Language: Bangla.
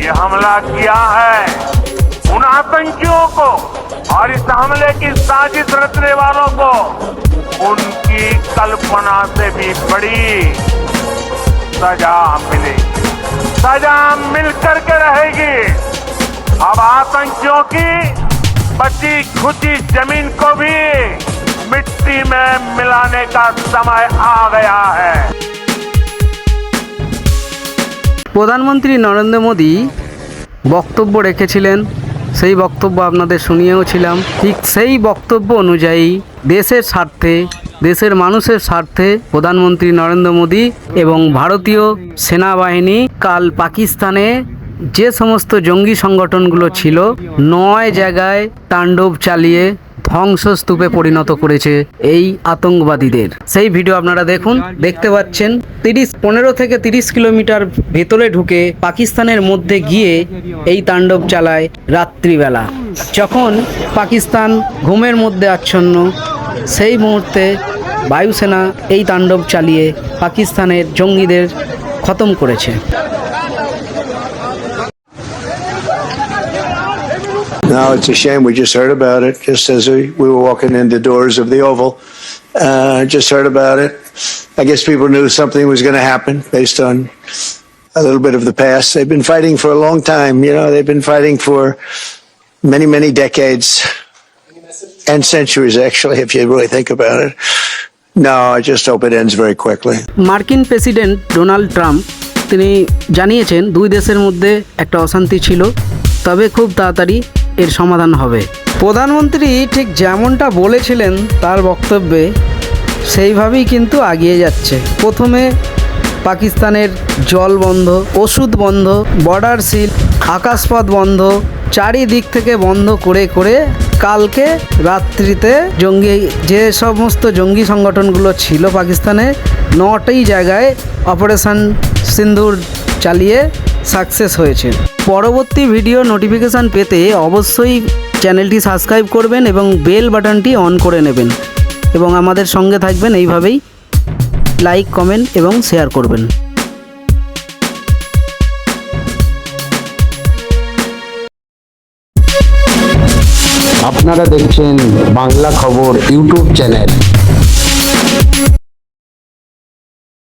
ये हमला किया है उन आतंकियों को और इस हमले की साजिश रचने वालों को उनकी कल्पना से भी बड़ी सजा मिलेगी, सजा मिल करके रहेगी। अब आतंकियों की बची खुची जमीन को भी मिट्टी में मिलाने का समय आ गया है। প্রধানমন্ত্রী নরেন্দ্র মোদী বক্তব্য রেখেছিলেন, সেই বক্তব্য আপনাদের শুনিয়েওছিলাম। ঠিক সেই বক্তব্য অনুযায়ী দেশের স্বার্থে, দেশের মানুষের স্বার্থে প্রধানমন্ত্রী নরেন্দ্র মোদী এবং ভারতীয় সেনাবাহিনী কাল পাকিস্তানে যে সমস্ত জঙ্গি সংগঠনগুলো ছিল 9 জায়গায় তাণ্ডব চালিয়ে ধ্বংসস্তূপে পরিণত করেছে এই আতঙ্কবাদীদের। সেই ভিডিও আপনারা দেখুন। দেখতে পাচ্ছেন 15 থেকে 30 কিলোমিটার ভেতরে ঢুকে পাকিস্তানের মধ্যে গিয়ে এই তাণ্ডব চালায় রাত্রিবেলা, যখন পাকিস্তান ঘুমের মধ্যে আচ্ছন্ন। সেই মুহূর্তে বায়ুসেনা এই তাণ্ডব চালিয়ে পাকিস্তানের জঙ্গিদের খতম করেছে। No, it's a shame. We just heard about it just as we were walking in the doors of the Oval. Just heard about it. I guess people knew something was going to happen based on a little bit of the past. They've been fighting for a long time. You know, they've been fighting for many, many decades and centuries, actually, if you really think about it. No, I just hope it ends very quickly. মার্কিন প্রেসিডেন্ট ডোনাল্ড ট্রাম্প তিনি জানিয়েছেন 2 দেশের মধ্যে একটা অশান্তি ছিল, তবে খুব তাড়াতাড়ি এর সমাধান হবে। প্রধানমন্ত্রী ঠিক যেমনটা বলেছিলেন তার বক্তব্যে সেইভাবেই কিন্তু এগিয়ে যাচ্ছে। প্রথমে পাকিস্তানের জল বন্ধ, ওষুধ বন্ধ, বর্ডার সিল, আকাশপথ বন্ধ, চারিদিক থেকে বন্ধ করে করে কালকে রাত্রিতে যে সমস্ত জঙ্গি সংগঠনগুলো ছিল পাকিস্তানে 9টি জায়গায় অপারেশন সিন্দুর চালিয়ে সাকসেস হয়েছে। পরবর্তী ভিডিও নোটিফিকেশান পেতে অবশ্যই চ্যানেলটি সাবস্ক্রাইব করবেন এবং বেল বাটনটি অন করে নেবেন এবং আমাদের সঙ্গে থাকবেন। এইভাবেই লাইক, কমেন্ট এবং শেয়ার করবেন। আপনারা দেখছেন বাংলা খবর ইউটিউব চ্যানেল।